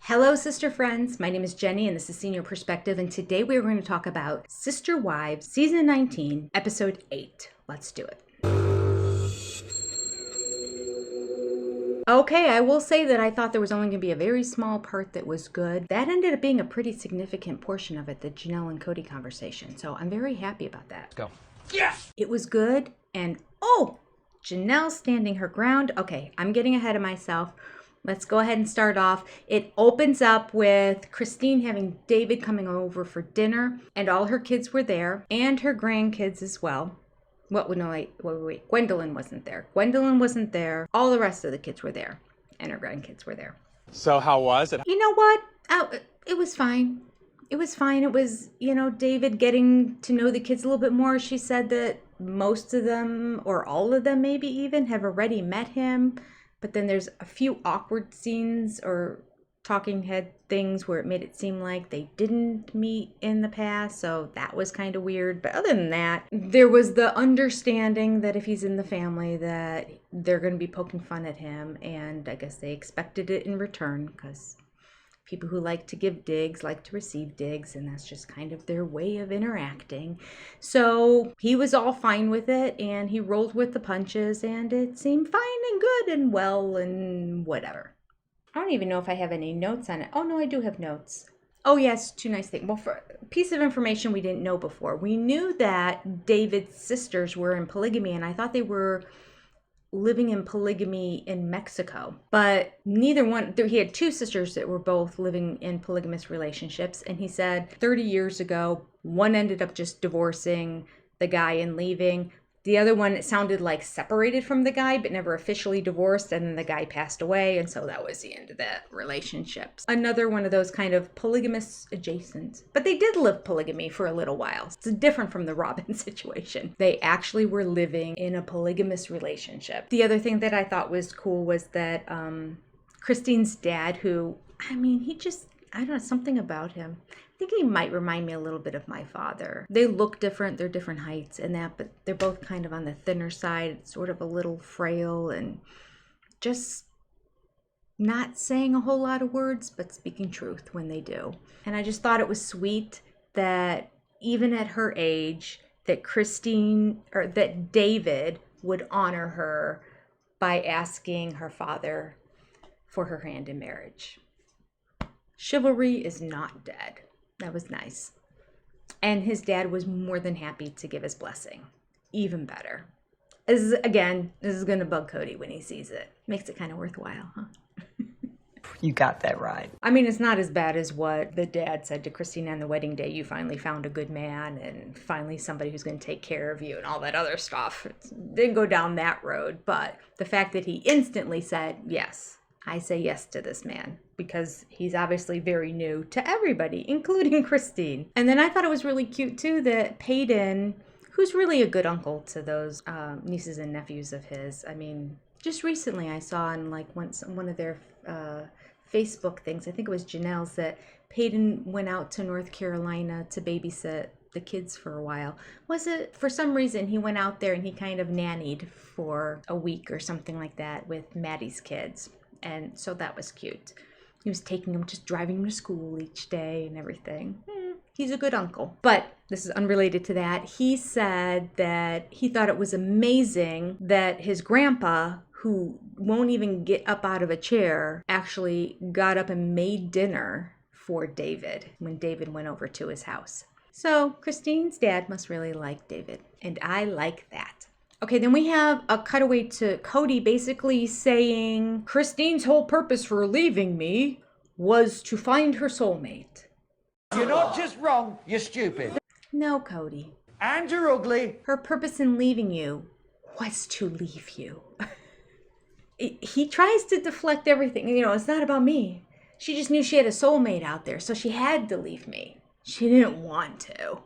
Hello, sister friends. My name is Jenny, and this is Senior Perspective, and today we are going to talk about Sister Wives, Season 19, Episode 8. Let's do it. Okay, I will say that I thought there was only going to be a very small part that was good. That ended up being a pretty significant portion of it, the Janelle and Kody conversation, so I'm very happy about that. Let's go. Yes! It was good, and Janelle standing her ground. Okay, I'm getting ahead of myself. Let's go ahead and start off. It opens up with Christine having David coming over for dinner, and all her kids were there, and her grandkids as well. Wait. Gwendolyn wasn't there. Gwendolyn wasn't there. All the rest of the kids were there, and her grandkids were there. So how was it? You know what? It was fine. It was fine. It was, David getting to know the kids a little bit more. She said that most of them, or all of them maybe even, have already met him. But then there's a few awkward scenes or talking head things where it made it seem like they didn't meet in the past. So that was kind of weird. But other than that, there was the understanding that if he's in the family that they're going to be poking fun at him. And I guess they expected it in return because people who like to give digs like to receive digs, and that's just kind of their way of interacting. So he was all fine with it, and he rolled with the punches, and it seemed fine and good and well and whatever. I don't even know if I have any notes on it. Oh, no, I do have notes. Oh, yes, two nice things. Well, for a piece of information we didn't know before. We knew that David's sisters were in polygamy, and I thought they were living in polygamy in Mexico, but neither one, he had two sisters that were both living in polygamous relationships, and he said 30 years ago, one ended up just divorcing the guy and leaving. The other one, it sounded like separated from the guy, but never officially divorced, and then the guy passed away, and so that was the end of that relationship. Another one of those kind of polygamous adjacent, but they did live polygamy for a little while. It's different from the Robin situation. They actually were living in a polygamous relationship. The other thing that I thought was cool was that Christine's dad, who, I don't know, something about him. I think he might remind me a little bit of my father. They look different, they're different heights and that, but they're both kind of on the thinner side, sort of a little frail and just not saying a whole lot of words, but speaking truth when they do. And I just thought it was sweet that even at her age, that that David would honor her by asking her father for her hand in marriage. Chivalry is not dead. That was nice. And his dad was more than happy to give his blessing. Even better. This is going to bug Kody when he sees it. Makes it kind of worthwhile, huh? You got that right. I mean, it's not as bad as what the dad said to Christina on the wedding day. You finally found a good man and finally somebody who's going to take care of you and all that other stuff. It didn't go down that road. But the fact that he instantly said, yes, I say yes to this man, because he's obviously very new to everybody, including Christine. And then I thought it was really cute, too, that Peyton, who's really a good uncle to those nieces and nephews of his. I mean, just recently I saw on one of their Facebook things, I think it was Janelle's, that Peyton went out to North Carolina to babysit the kids for a while. Was it for some reason he went out there and he kind of nannied for a week or something like that with Maddie's kids? And so that was cute. He was taking him, just driving him to school each day and everything. He's a good uncle. But this is unrelated to that. He said that he thought it was amazing that his grandpa, who won't even get up out of a chair, actually got up and made dinner for David when David went over to his house. So Christine's dad must really like David. And I like that. Okay, then we have a cutaway to Kody basically saying, Christine's whole purpose for leaving me was to find her soulmate. You're not just wrong, you're stupid. No, Kody. And you're ugly. Her purpose in leaving you was to leave you. He tries to deflect everything. It's not about me. She just knew she had a soulmate out there, so she had to leave me. She didn't want to.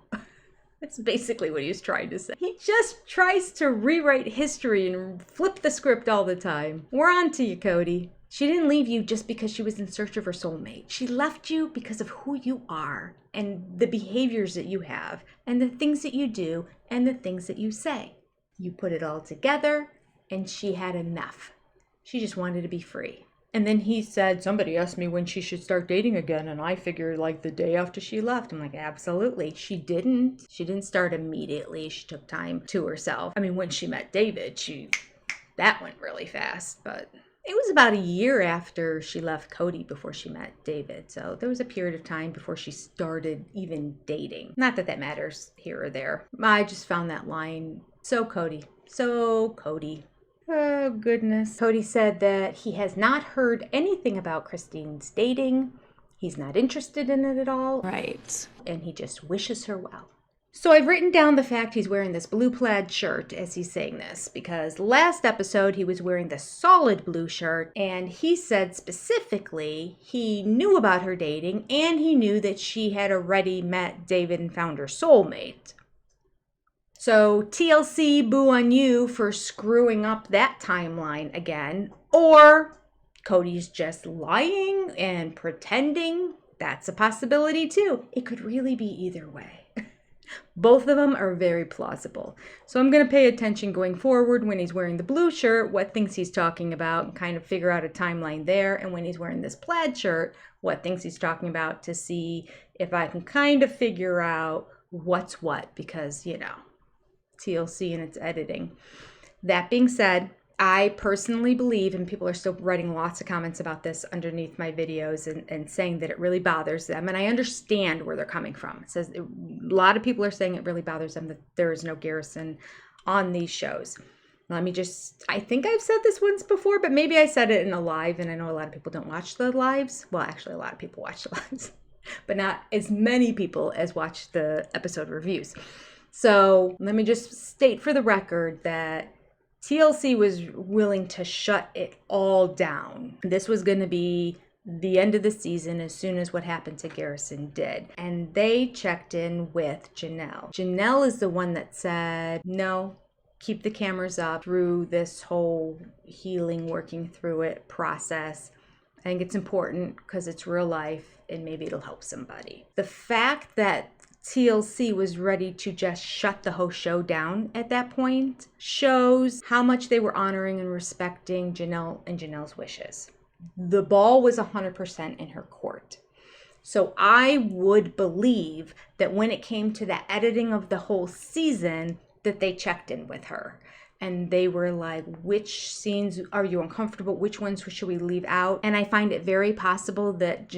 That's basically what he was trying to say. He just tries to rewrite history and flip the script all the time. We're on to you, Kody. She didn't leave you just because she was in search of her soulmate. She left you because of who you are and the behaviors that you have and the things that you do and the things that you say. You put it all together and she had enough. She just wanted to be free. And then he said, somebody asked me when she should start dating again, and I figured like the day after she left. I'm like, absolutely. She didn't. She didn't start immediately. She took time to herself. I mean, when she met David, that went really fast, but it was about a year after she left Kody before she met David. So there was a period of time before she started even dating. Not that that matters here or there. I just found that line so Kody. So Kody. Oh, goodness. Kody said that he has not heard anything about Christine's dating. He's not interested in it at all. Right. And he just wishes her well. So I've written down the fact he's wearing this blue plaid shirt as he's saying this, because last episode he was wearing the solid blue shirt, and he said specifically he knew about her dating and he knew that she had already met David and found her soulmate. So TLC, boo on you for screwing up that timeline again. Or Kody's just lying and pretending. That's a possibility too. It could really be either way. Both of them are very plausible. So I'm going to pay attention going forward when he's wearing the blue shirt, what things he's talking about, and kind of figure out a timeline there. And when he's wearing this plaid shirt, what things he's talking about, to see if I can kind of figure out what's what, because, you know, TLC and its editing. That being said, I personally believe, and people are still writing lots of comments about this underneath my videos and saying that it really bothers them. And I understand where they're coming from. It says a lot of people are saying it really bothers them that there is no Garrison on these shows. Let me just, I think I've said this once before, but maybe I said it in a live, and I know a lot of people don't watch the lives. Well, actually, a lot of people watch the lives, but not as many people as watch the episode reviews. So let me just state for the record that TLC was willing to shut it all down. This was going to be the end of the season as soon as what happened to Garrison did. And they checked in with Janelle. Janelle is the one that said, no, keep the cameras up through this whole healing, working through it process. I think it's important because it's real life and maybe it'll help somebody. The fact that TLC was ready to just shut the whole show down at that point shows how much they were honoring and respecting Janelle and Janelle's wishes. The ball was 100% in her court. So I would believe that when it came to the editing of the whole season, that they checked in with her. And they were like, which scenes are you uncomfortable? Which ones should we leave out? And I find it very possible that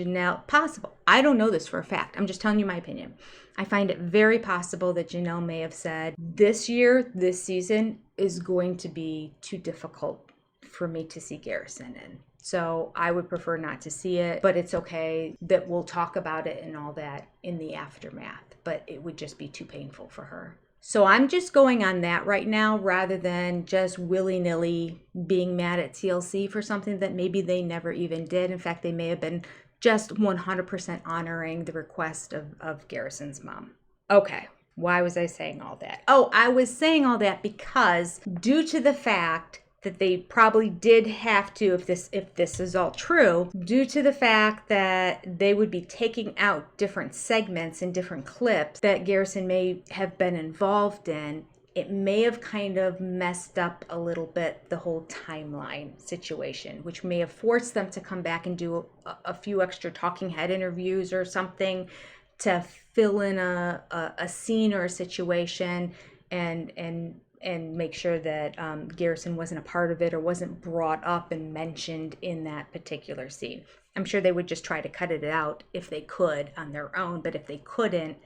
I don't know this for a fact. I'm just telling you my opinion. I find it very possible that Janelle may have said, this year, this season is going to be too difficult for me to see Garrison in. So I would prefer not to see it, but it's okay that we'll talk about it and all that in the aftermath, but it would just be too painful for her. So I'm just going on that right now rather than just willy-nilly being mad at TLC for something that maybe they never even did. In fact, they may have been just 100% honoring the request of Garrison's mom. Okay, why was I saying all that? Oh, I was saying all that because due to the fact that they probably did have to, if this is all true, due to the fact that they would be taking out different segments and different clips that Garrison may have been involved in, it may have kind of messed up a little bit the whole timeline situation, which may have forced them to come back and do a few extra talking head interviews or something to fill in a scene or a situation and make sure that Garrison wasn't a part of it or wasn't brought up and mentioned in that particular scene. I'm sure they would just try to cut it out if they could on their own, but if they couldn't,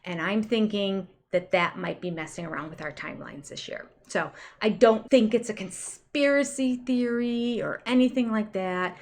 and I'm thinking that might be messing around with our timelines this year. So I don't think it's a conspiracy theory or anything like that.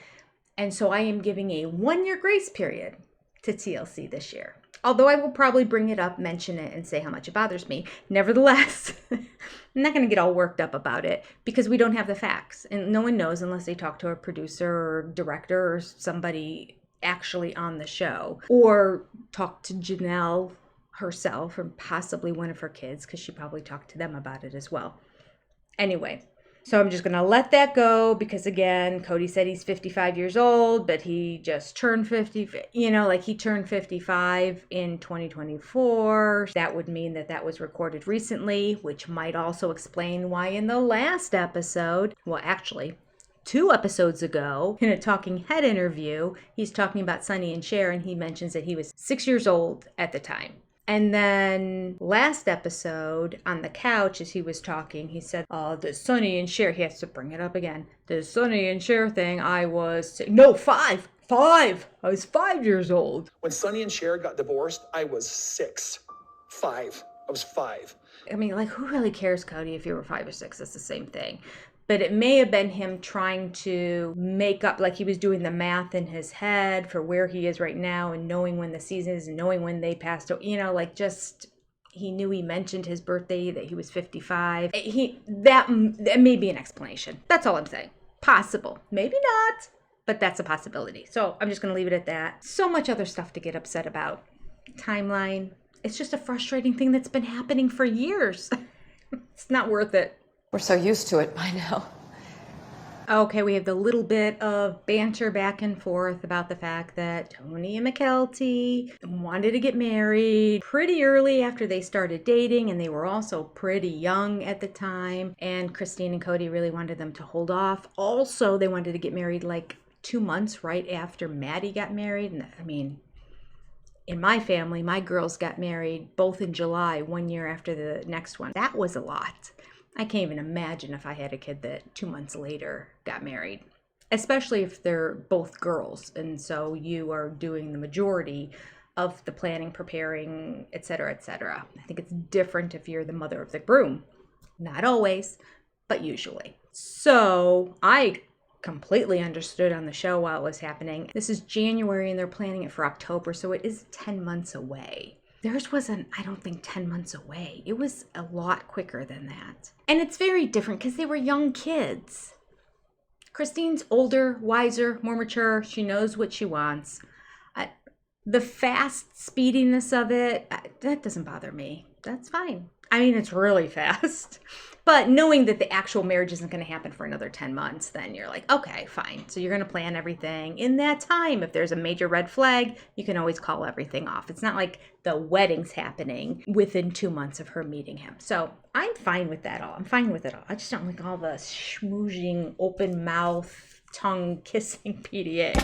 And so I am giving a 1-year grace period to TLC this year. Although I will probably bring it up, mention it, and say how much it bothers me. Nevertheless, I'm not going to get all worked up about it because we don't have the facts. And no one knows unless they talk to a producer or director or somebody actually on the show. Or talk to Janelle herself or possibly one of her kids because she probably talked to them about it as well. Anyway. So I'm just going to let that go because, again, Kody said he's 55 years old, but he just turned 50. He turned 55 in 2024. That would mean that was recorded recently, which might also explain why in the last episode, well, actually, 2 episodes ago, in a Talking Head interview, he's talking about Sonny and Cher, and he mentions that he was 6 years old at the time. And then last episode on the couch, as he was talking, he said, the Sonny and Cher, he has to bring it up again. The Sonny and Cher thing, I was, no, 5. I was 5 years old. When Sonny and Cher got divorced, I was 6. 5. I was 5. I mean, like, who really cares, Kody, if you were 5 or 6? It's the same thing. But it may have been him trying to make up, like he was doing the math in his head for where he is right now and knowing when the season is and knowing when they passed, you know, like just, he knew he mentioned his birthday, that he was 55. That may be an explanation. That's all I'm saying. Possible. Maybe not, but that's a possibility. So I'm just going to leave it at that. So much other stuff to get upset about. Timeline. It's just a frustrating thing that's been happening for years. It's not worth it. We're so used to it by now. Okay, we have the little bit of banter back and forth about the fact that Tony and McKelty wanted to get married pretty early after they started dating, and they were also pretty young at the time, and Christine and Kody really wanted them to hold off. Also, they wanted to get married like 2 months right after Maddie got married, and I mean, in my family, my girls got married both in July, 1 year after the next one. That was a lot. I can't even imagine if I had a kid that 2 months later got married, especially if they're both girls. And so you are doing the majority of the planning, preparing, etc., etc. I think it's different if you're the mother of the groom. Not always, but usually. So I completely understood on the show while it was happening. This is January and they're planning it for October, so it is 10 months away. Theirs wasn't, I don't think, 10 months away. It was a lot quicker than that. And it's very different because they were young kids. Christine's older, wiser, more mature. She knows what she wants. The fast speediness of it, that doesn't bother me. That's fine. I mean, it's really fast. But knowing that the actual marriage isn't going to happen for another 10 months, then you're like, okay, fine. So you're going to plan everything in that time. If there's a major red flag, you can always call everything off. It's not like the wedding's happening within 2 months of her meeting him. So I'm fine with that all. I'm fine with it all. I just don't like all the schmoozing, open mouth, tongue kissing PDA.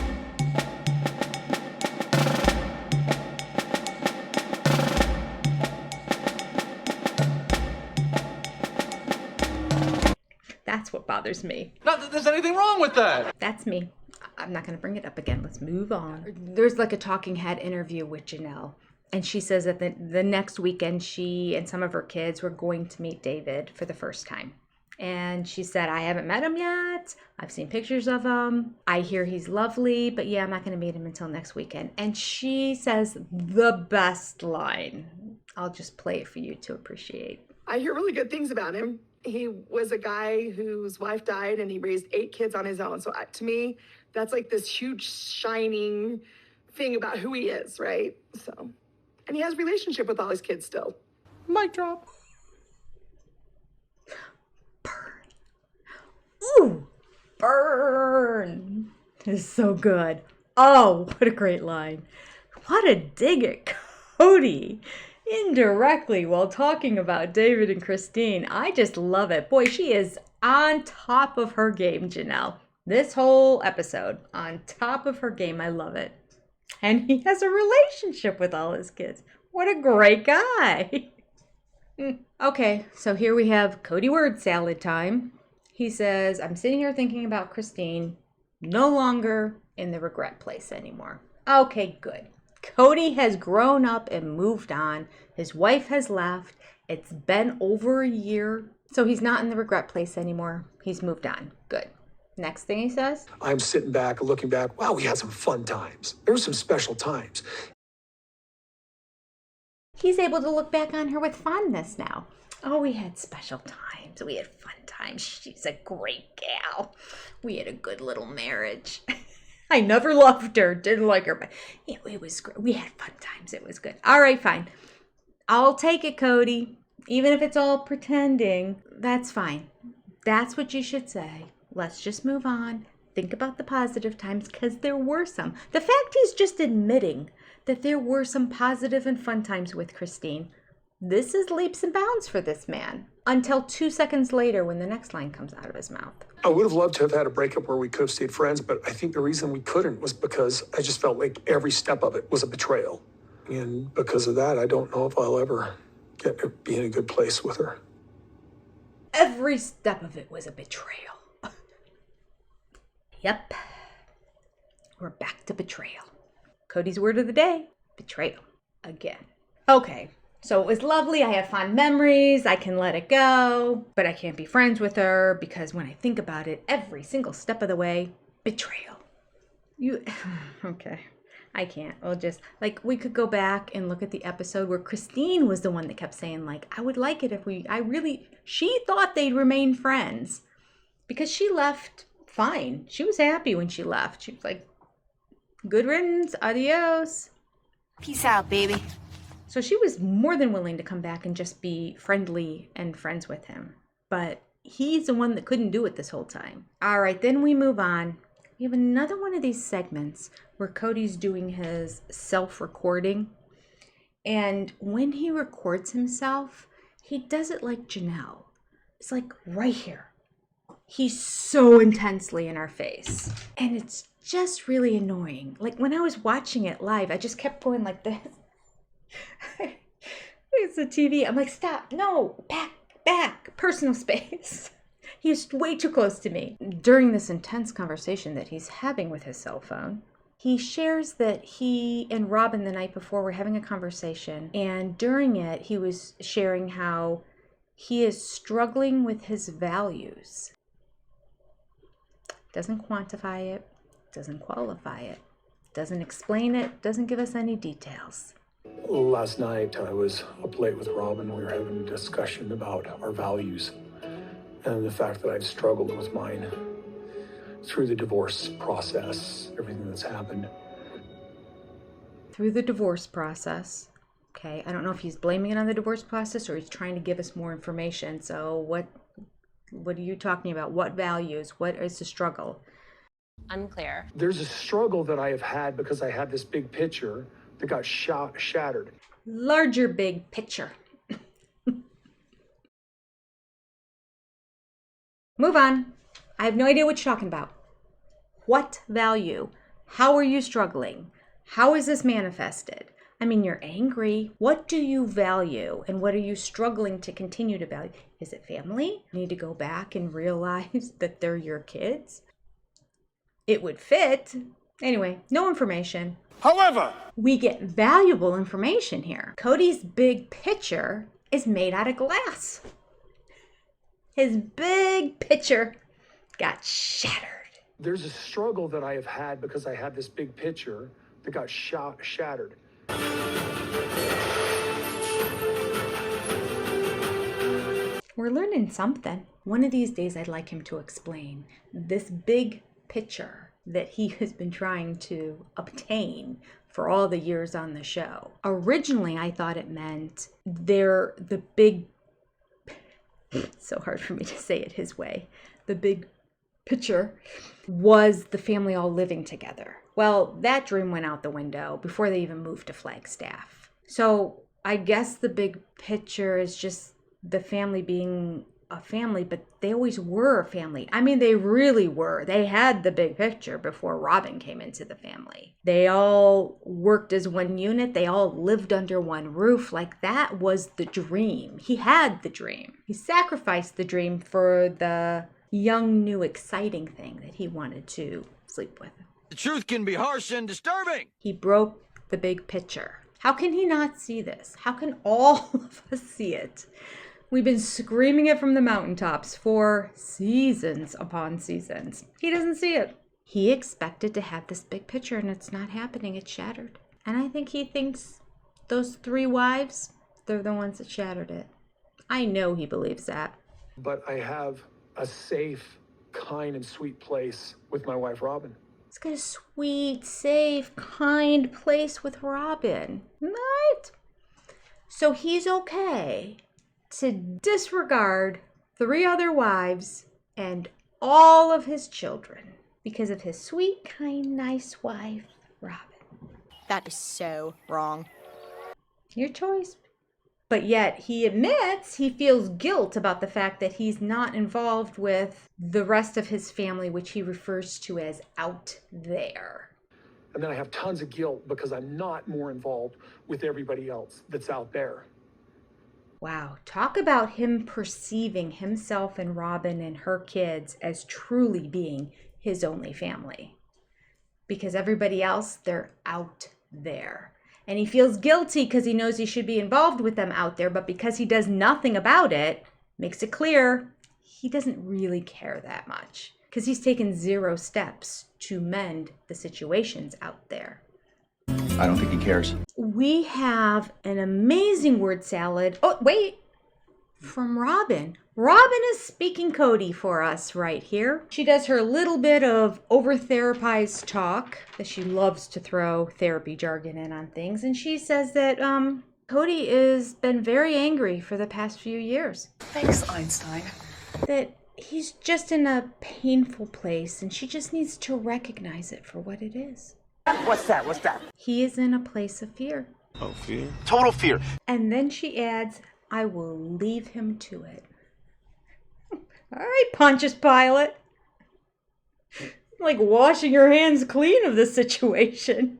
That's what bothers me. Not that there's anything wrong with that. That's me. I'm not going to bring it up again. Let's move on. There's like a talking head interview with Janelle. And she says that the next weekend she and some of her kids were going to meet David for the first time. And she said, I haven't met him yet. I've seen pictures of him. I hear he's lovely, but yeah, I'm not going to meet him until next weekend. And she says the best line. I'll just play it for you to appreciate. I hear really good things about him. He was a guy whose wife died and he raised 8 kids on his own. So to me, that's like this huge shining thing about who he is, right? So, and he has a relationship with all his kids still. Mic drop. Burn. Ooh, burn. This is so good. Oh, what a great line. What a dig at Kody. Indirectly while talking about David and Christine. I just love it. Boy, she is on top of her game, Janelle. This whole episode, on top of her game. I love it. And he has a relationship with all his kids. What a great guy. Okay, so here we have Kody word salad time. He says, I'm sitting here thinking about Christine, no longer in the regret place anymore. Okay, good. Kody has grown up and moved on. His wife has left. It's been over a year. So he's not in the regret place anymore. He's moved on. Good. Next thing he says. I'm sitting back, looking back. Wow, we had some fun times. There were some special times. He's able to look back on her with fondness now. Oh, we had special times. We had fun times. She's a great gal. We had a good little marriage. I never loved her, didn't like her, but it was great. We had fun times. It was good. All right, fine. I'll take it, Kody. Even if it's all pretending, that's fine. That's what you should say. Let's just move on. Think about the positive times, because there were some. The fact he's just admitting that there were some positive and fun times with Christine. This is leaps and bounds for this man. Until 2 seconds later when the next line comes out of his mouth. I would have loved to have had a breakup where we could have stayed friends, but I think the reason we couldn't was because I just felt like every step of it was a betrayal. And because of that, I don't know if I'll ever get to be in a good place with her. Every step of it was a betrayal. Yep. We're back to betrayal. Kody's word of the day, betrayal. Again. Okay. So it was lovely. I have fond memories. I can let it go, but I can't be friends with her because when I think about it, every single step of the way, betrayal. Okay. I can't. I'll just, like, we could go back and look at the episode where Christine was the one that kept saying, like, I would like it if she thought they'd remain friends because she left fine. She was happy when she left. She was like, good riddance, adios. Peace out, baby. So she was more than willing to come back and just be friendly and friends with him. But he's the one that couldn't do it this whole time. All right, then we move on. We have another one of these segments where Kody's doing his self-recording. And when he records himself, he does it like Janelle. It's like right here. He's so intensely in our face. And it's just really annoying. Like when I was watching it live, I just kept going like this. It's the TV. I'm like, stop. No, back. Personal space. He's way too close to me. During this intense conversation that he's having with his cell phone, he shares that he and Robin the night before were having a conversation. And during it, he was sharing how he is struggling with his values. Doesn't quantify it. Doesn't qualify it. Doesn't explain it. Doesn't give us any details. Last night, I was up late with Robin. We were having a discussion about our values and the fact that I've struggled with mine through the divorce process, everything that's happened. Through the divorce process. Okay, I don't know if he's blaming it on the divorce process or he's trying to give us more information. So what are you talking about? What values? What is the struggle? Unclear. There's a struggle that I have had because I had this big picture that got shattered. Larger big picture. Move on. I have no idea what you're talking about. What value? How are you struggling? How is this manifested? I mean, you're angry. What do you value? And what are you struggling to continue to value? Is it family? You need to go back and realize that they're your kids? It would fit. Anyway, no information. However, We get valuable information here. Kody's big picture is made out of glass. His big picture got shattered. There's a struggle that I have had because I had this big picture that got shattered. We're learning something. One of these days, I'd like him to explain this big picture that he has been trying to obtain for all the years on the show. Originally, I thought it meant the big, it's so hard for me to say it his way, the big picture was the family all living together. Well, that dream went out the window before they even moved to Flagstaff. So I guess the big picture is just the family being a family, but they always were a family. I mean, they really were. They had the big picture before Robin came into the family. They all worked as one unit. They all lived under one roof. Like, that was the dream. He had the dream. He sacrificed the dream for the young, new, exciting thing that he wanted to sleep with. the truth can be harsh and disturbing. He broke the big picture. How can he not see this? How can all of us see it? We've been screaming it from the mountaintops for seasons upon seasons. He doesn't see it. He expected to have this big picture and it's not happening. It's shattered. And I think he thinks those 3 wives, they're the ones that shattered it. I know he believes that. But I have a safe, kind, and sweet place with my wife, Robin. He's got a sweet, safe, kind place with Robin. Right? So he's okay to disregard 3 other wives and all of his children because of his sweet, kind, nice wife, Robin. That is so wrong. Your choice. But yet he admits he feels guilt about the fact that he's not involved with the rest of his family, which he refers to as out there. And then I have tons of guilt because I'm not more involved with everybody else that's out there. Wow, talk about him perceiving himself and Robin and her kids as truly being his only family. Because everybody else, they're out there. And he feels guilty because he knows he should be involved with them out there, but because he does nothing about it, makes it clear he doesn't really care that much. Because he's taken 0 steps to mend the situations out there. I don't think he cares. We have an amazing word salad. Oh, wait. From Robin. Robin is speaking Kody for us right here. She does her little bit of over-therapized talk that she loves to throw therapy jargon in on things. And she says that Kody has been very angry for the past few years. Thanks, Einstein. That he's just in a painful place and she just needs to recognize it for what it is. What's that? What's that? He is in a place of fear. Oh, fear? Total fear. And then she adds, I will leave him to it. All right, Pontius Pilate. Like washing your hands clean of this situation.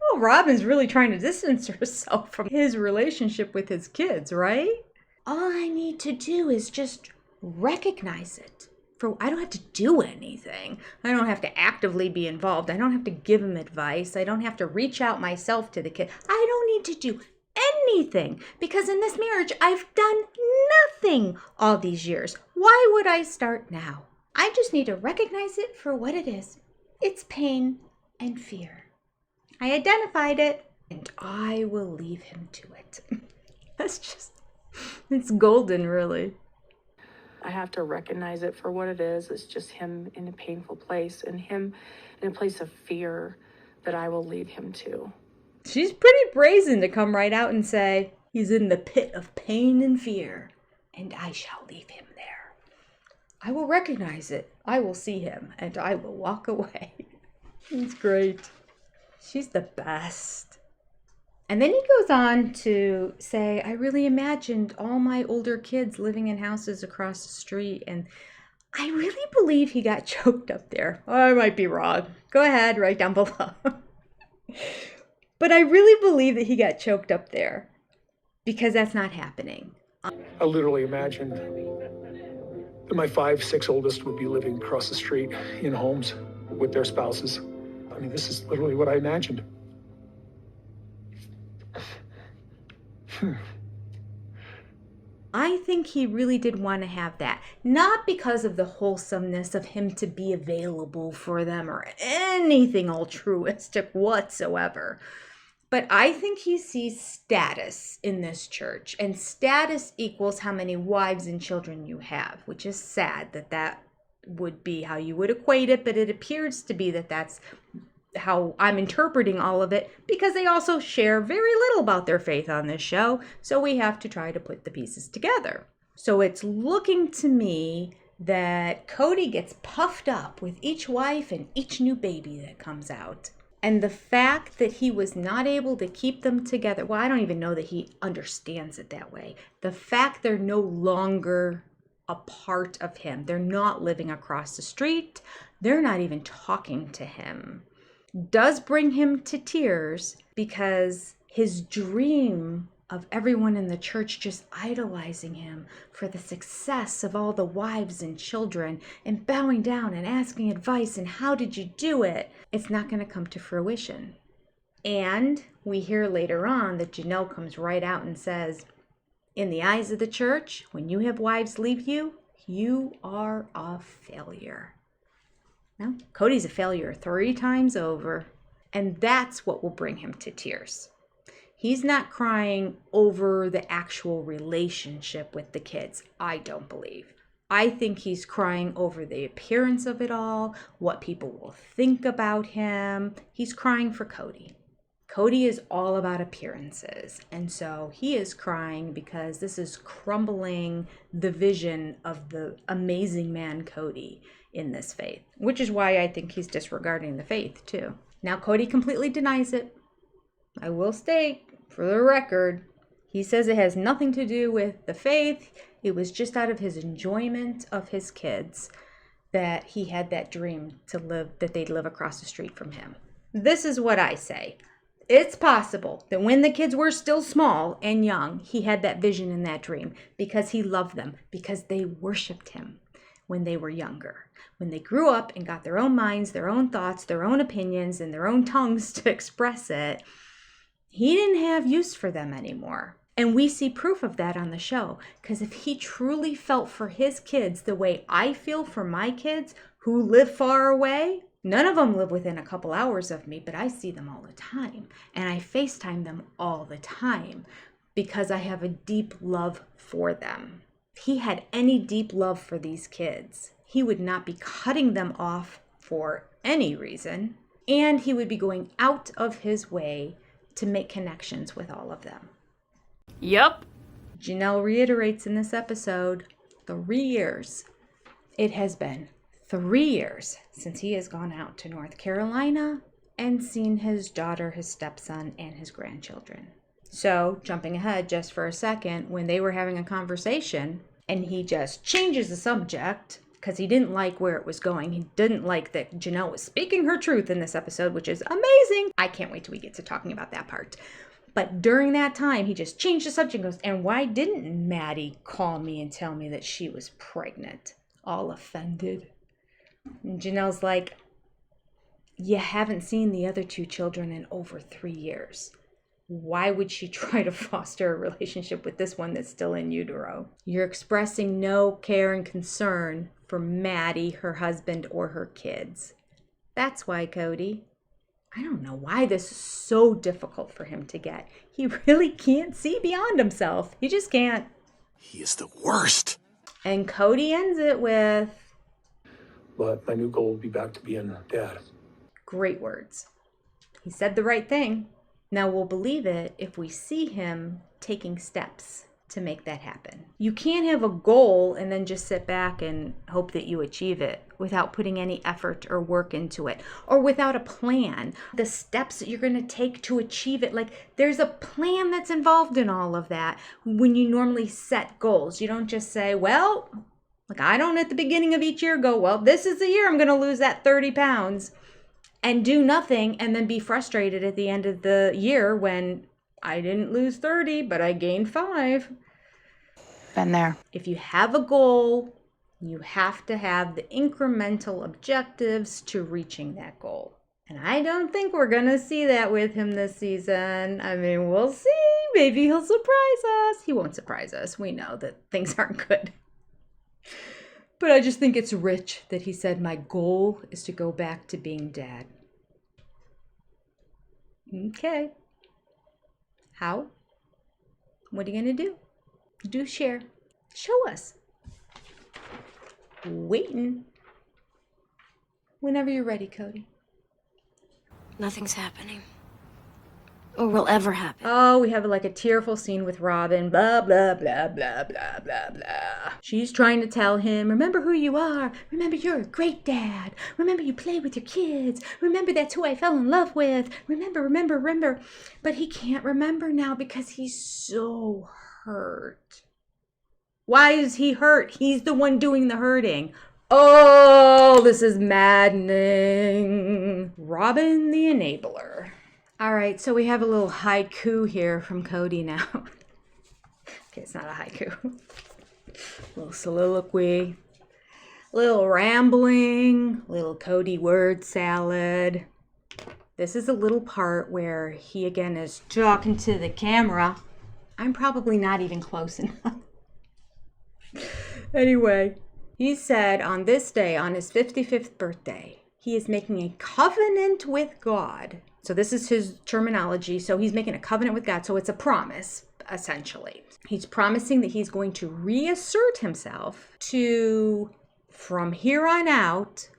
Well, Robin's really trying to distance herself from his relationship with his kids, right? All I need to do is just recognize it. I don't have to do anything. I don't have to actively be involved. I don't have to give him advice. I don't have to reach out myself to the kid. I don't need to do anything because in this marriage, I've done nothing all these years. Why would I start now? I just need to recognize it for what it is. It's pain and fear. I identified it and I will leave him to it. It's golden, really. I have to recognize it for what it is. It's just him in a painful place and him in a place of fear that I will lead him to. She's pretty brazen to come right out and say, he's in the pit of pain and fear, and I shall leave him there. I will recognize it. I will see him, and I will walk away. It's great. She's the best. And then he goes on to say, I really imagined all my older kids living in houses across the street, and I really believe he got choked up there. I might be wrong. Go ahead, write down below. But I really believe that he got choked up there because that's not happening. I literally imagined that my 5, 6 oldest would be living across the street in homes with their spouses. I mean, this is literally what I imagined. I think he really did want to have that. Not because of the wholesomeness of him to be available for them or anything altruistic whatsoever. But I think he sees status in this church. And status equals how many wives and children you have, which is sad that would be how you would equate it. But it appears to be that that's how I'm interpreting all of it, because they also share very little about their faith on this show, so we have to try to put the pieces together. So it's looking to me that Kody gets puffed up with each wife and each new baby that comes out. And the fact that he was not able to keep them together, well, I don't even know that he understands it that way. The fact they're no longer a part of him, they're not living across the street, they're not even talking to him, does bring him to tears, because his dream of everyone in the church just idolizing him for the success of all the wives and children and bowing down and asking advice and how did you do it, it's not going to come to fruition. And we hear later on that Janelle comes right out and says, in the eyes of the church, when you have wives leave you, you are a failure. No, Kody's a failure 3 times over, and that's what will bring him to tears. He's not crying over the actual relationship with the kids, I don't believe. I think he's crying over the appearance of it all, what people will think about him. He's crying for Kody. Kody is all about appearances, and so he is crying because this is crumbling the vision of the amazing man Kody in this faith, which is why I think he's disregarding the faith too. Now, Kody completely denies it. I will state, for the record, He says it has nothing to do with the faith. It was just out of his enjoyment of his kids that he had that dream to live, that they'd live across the street from him. This is what I say. It's possible that when the kids were still small and young, he had that vision and that dream because he loved them, because they worshiped him when they were younger. When they grew up and got their own minds, their own thoughts, their own opinions, and their own tongues to express it, he didn't have use for them anymore. And we see proof of that on the show, because if he truly felt for his kids the way I feel for my kids who live far away, none of them live within a couple hours of me, but I see them all the time. And I FaceTime them all the time because I have a deep love for them. If he had any deep love for these kids, he would not be cutting them off for any reason, and he would be going out of his way to make connections with all of them. Yep. Janelle reiterates in this episode, 3 years. It has been 3 years since he has gone out to North Carolina and seen his daughter, his stepson, and his grandchildren. So, jumping ahead just for a second, when they were having a conversation and he just changes the subject because he didn't like where it was going. He didn't like that Janelle was speaking her truth in this episode, which is amazing. I can't wait till we get to talking about that part. But during that time, he just changed the subject and goes, and why didn't Maddie call me and tell me that she was pregnant? All offended. And Janelle's like, you haven't seen the other 2 children in over 3 years. Why would she try to foster a relationship with this one that's still in utero? You're expressing no care and concern for Maddie, her husband, or her kids. That's why, Kody. I don't know why this is so difficult for him to get. He really can't see beyond himself. He just can't. He is the worst. And Kody ends it with, But my new goal will be back to being dad. great words. He said the right thing. Now we'll believe it if we see him taking steps to make that happen. You can't have a goal and then just sit back and hope that you achieve it without putting any effort or work into it, or without a plan. The steps that you're going to take to achieve it, like there's a plan that's involved in all of that when you normally set goals. You don't just say, well, like I don't at the beginning of each year go, well, this is the year I'm going to lose that 30 pounds and do nothing and then be frustrated at the end of the year when I didn't lose 30, but I gained 5. Been there. If you have a goal, you have to have the incremental objectives to reaching that goal. And I don't think we're going to see that with him this season. I mean, we'll see. Maybe he'll surprise us. He won't surprise us. We know that things aren't good. But I just think it's rich that he said, my goal is to go back to being dad. Okay. How? What are you going to do? Do share. Show us. Waiting. Whenever you're ready, Kody. Nothing's happening. Or will ever happen. Oh, we have like a tearful scene with Robin. Blah, blah, blah, blah, blah, blah, blah. She's trying to tell him, remember who you are. Remember you're a great dad. Remember you play with your kids. Remember that's who I fell in love with. Remember. But he can't remember now because he's so hurt. Why is he hurt? He's the one doing the hurting. Oh, this is maddening. Robin the enabler. All right, so we have a little haiku here from Kody now. Okay, it's not a haiku. A little soliloquy, a little rambling, a little Kody word salad. This is a little part where he again is talking to the camera. I'm probably not even close enough. Anyway, he said on this day, on his 55th birthday, he is making a covenant with God. So this is his terminology. So he's making a covenant with God. So it's a promise, essentially. He's promising that he's going to reassert himself to, from here on out,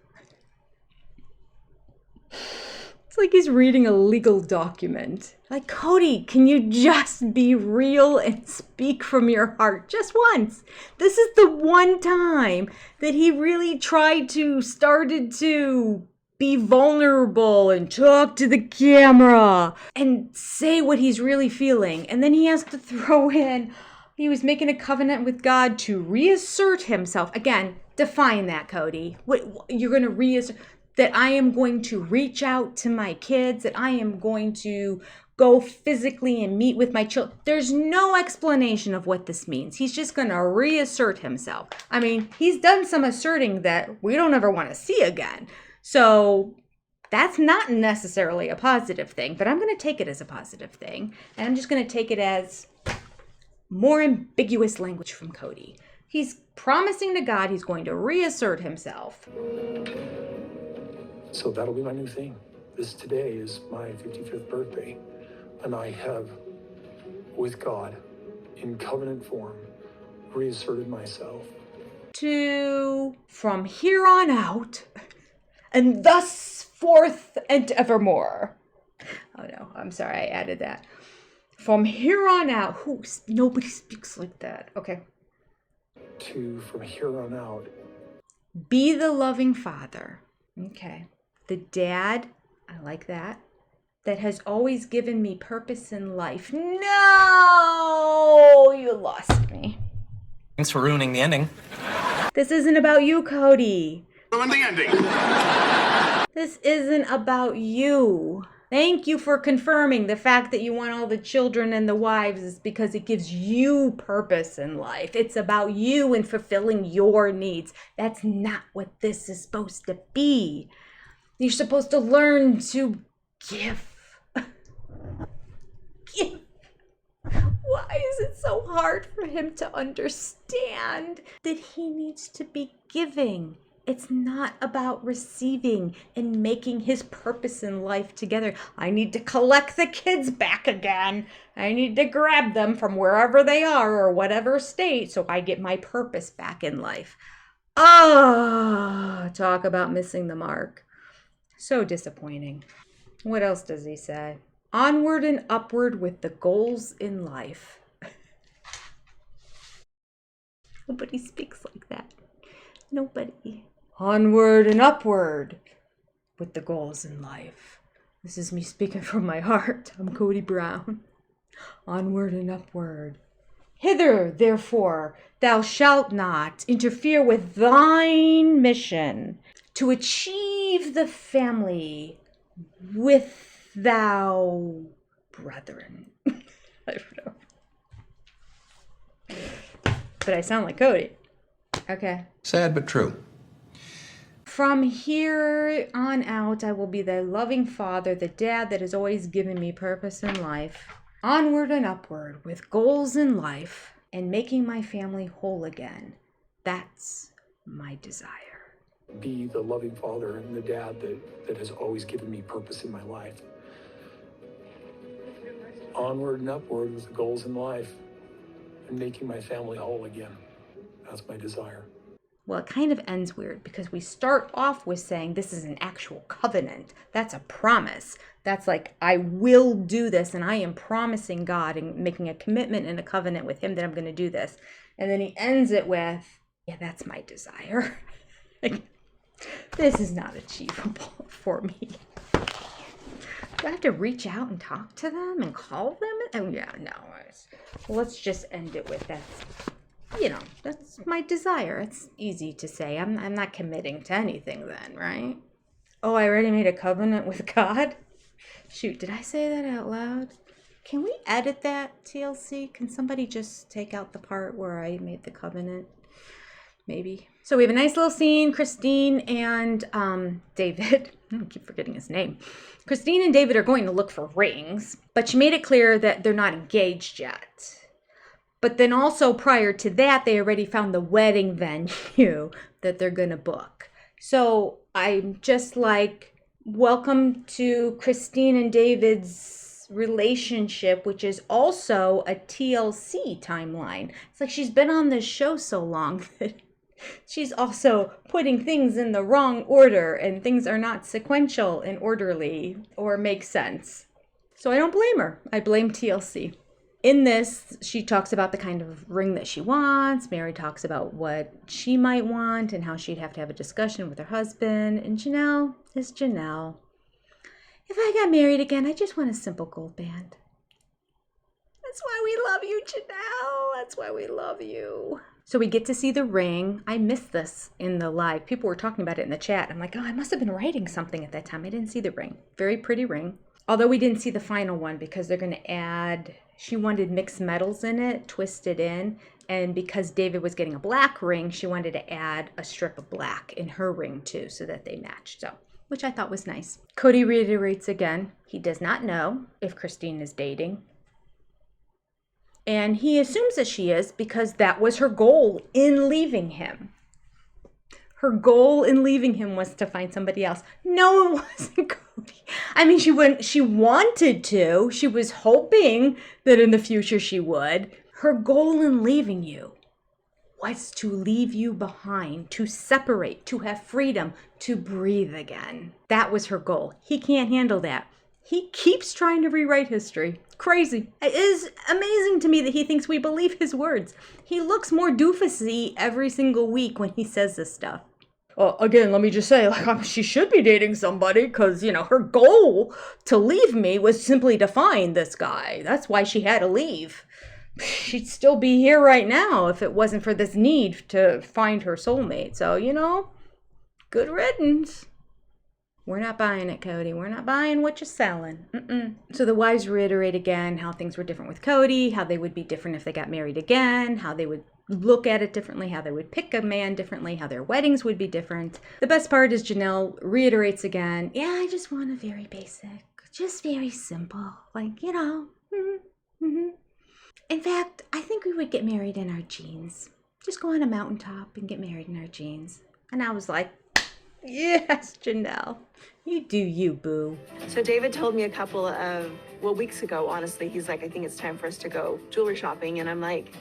it's like he's reading a legal document. Like, Kody, can you just be real and speak from your heart just once? This is the one time that he really started to be vulnerable and talk to the camera and say what he's really feeling. And then he has to throw in, he was making a covenant with God to reassert himself. Again, define that, Kody. What you're going to reassert? That I am going to reach out to my kids, that I am going to go physically and meet with my children. There's no explanation of what this means. He's just going to reassert himself. I mean, he's done some asserting that we don't ever want to see again. So that's not necessarily a positive thing, but I'm going to take it as a positive thing. And I'm just going to take it as more ambiguous language from Kody. He's promising to God he's going to reassert himself. So that'll be my new thing. Today is my 55th birthday, and I have, with God, in covenant form, reasserted myself. From here on out, and thus forth and evermore. Oh no, I'm sorry, I added that. From here on out, nobody speaks like that. Okay. From here on out. Be the loving father. Okay. The dad, I like that. That has always given me purpose in life. No, you lost me. Thanks for ruining the ending. This isn't about you, Kody. Ruin the ending. This isn't about you. Thank you for confirming the fact that you want all the children and the wives is because it gives you purpose in life. It's about you and fulfilling your needs. That's not what this is supposed to be. You're supposed to learn to give. Give. Why is it so hard for him to understand that he needs to be giving? It's not about receiving and making his purpose in life together. I need to collect the kids back again. I need to grab them from wherever they are or whatever state so I get my purpose back in life. Ah, talk about missing the mark. So disappointing. What else does he say? Onward and upward with the goals in life. Nobody speaks like that. Nobody. Onward and upward with the goals in life. This is me speaking from my heart. I'm Kody Brown. Onward and upward. Hither, therefore, thou shalt not interfere with thine mission to achieve the family with thou brethren. I don't know. But I sound like Kody. Okay. Sad but true. From here on out, I will be the loving father, the dad that has always given me purpose in life. Onward and upward with goals in life and making my family whole again. That's my desire. Be the loving father and the dad that has always given me purpose in my life. Onward and upward with the goals in life and making my family whole again. That's my desire. Well, it kind of ends weird because we start off with saying this is an actual covenant. That's a promise. That's like, I will do this and I am promising God and making a commitment and a covenant with him that I'm going to do this. And then he ends it with, yeah, that's my desire. Like, this is not achievable for me. Do I have to reach out and talk to them and call them? Oh, yeah, no. Let's just end it with that. You know, that's my desire. It's easy to say. I'm not committing to anything then, right? Oh, I already made a covenant with God? Shoot, did I say that out loud? Can we edit that, TLC? Can somebody just take out the part where I made the covenant? Maybe. So we have a nice little scene. Christine and David. I keep forgetting his name. Christine and David are going to look for rings, but she made it clear that they're not engaged yet. But then also prior to that, they already found the wedding venue that they're going to book. So I'm just like, welcome to Christine and David's relationship, which is also a TLC timeline. It's like she's been on this show so long that she's also putting things in the wrong order and things are not sequential and orderly or make sense. So I don't blame her. I blame TLC. In this, she talks about the kind of ring that she wants. Mary talks about what she might want and how she'd have to have a discussion with her husband. And Janelle is Janelle. If I got married again, I just want a simple gold band. That's why we love you, Janelle. That's why we love you. So we get to see the ring. I missed this in the live. People were talking about it in the chat. I'm like, oh, I must have been writing something at that time. I didn't see the ring. Very pretty ring. Although we didn't see the final one because they're going to add, she wanted mixed metals in it, twisted in. And because David was getting a black ring, she wanted to add a strip of black in her ring too so that they matched. So, which I thought was nice. Kody reiterates again, he does not know if Christine is dating. And he assumes that she is because that was her goal in leaving him. Her goal in leaving him was to find somebody else. No, it wasn't Kody. I mean, she wanted to. She was hoping that in the future she would. Her goal in leaving you was to leave you behind, to separate, to have freedom, to breathe again. That was her goal. He can't handle that. He keeps trying to rewrite history. Crazy. It is amazing to me that he thinks we believe his words. He looks more doofusy every single week when he says this stuff. Again, let me just say, she should be dating somebody because, her goal to leave me was simply to find this guy. That's why she had to leave. She'd still be here right now if it wasn't for this need to find her soulmate. So, good riddance. We're not buying it, Kody. We're not buying what you're selling. So the wives reiterate again how things were different with Kody, how they would be different if they got married again, how they would look at it differently, how they would pick a man differently, how their weddings would be different. The best part is Janelle reiterates again, yeah, I just want a very basic, just very simple, In fact, I think we would get married in our jeans. Just go on a mountaintop and get married in our jeans. And I was like, yes, Janelle, you do you, boo. So David told me a couple of, weeks ago, honestly, he's like, I think it's time for us to go jewelry shopping. And I'm like,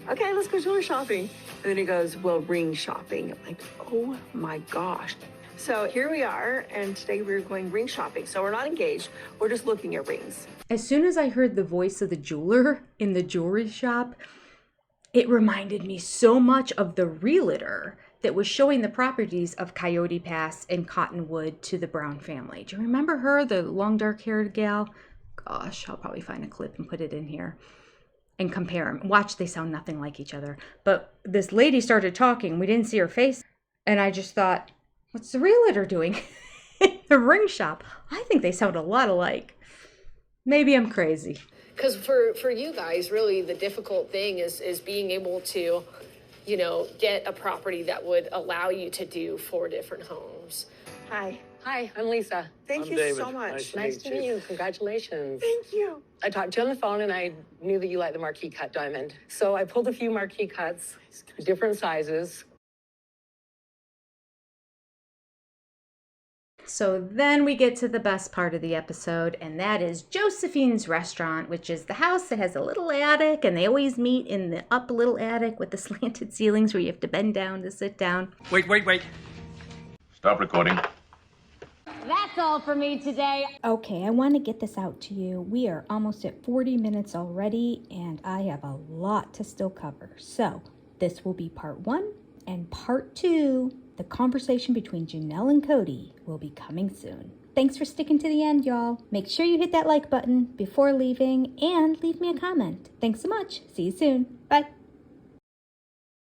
okay, let's go jewelry shopping. And then he goes, well, ring shopping. I'm like, oh my gosh. So here we are, and today we're going ring shopping. So we're not engaged, we're just looking at rings. As soon as I heard the voice of the jeweler in the jewelry shop, it reminded me so much of the realtor that was showing the properties of Coyote Pass and Cottonwood to the Brown family. Do you remember her, the long dark-haired gal? Gosh, I'll probably find a clip and put it in here and compare them. Watch, they sound nothing like each other. But this lady started talking. We didn't see her face. And I just thought, what's the realtor doing in the ring shop? I think they sound a lot alike. Maybe I'm crazy. Because for you guys, really, the difficult thing is being able to, get a property that would allow you to do 4 different homes. Hi. Hi, I'm Lisa. Thank you so much. Nice to meet you. Congratulations. Thank you. I talked to you on the phone and I knew that you liked the marquee cut diamond. So I pulled a few marquee cuts, different sizes. So then we get to the best part of the episode, and that is Josephine's restaurant, which is the house that has a little attic, and they always meet in the up little attic with the slanted ceilings where you have to bend down to sit down. Wait. Stop recording. That's all for me today. Okay, I want to get this out to you. We are almost at 40 minutes already, and I have a lot to still cover. So this will be part 1, and part 2, the conversation between Janelle and Kody, will be coming soon. Thanks for sticking to the end, y'all. Make sure you hit that like button before leaving and leave me a comment. Thanks so much. See you soon. Bye.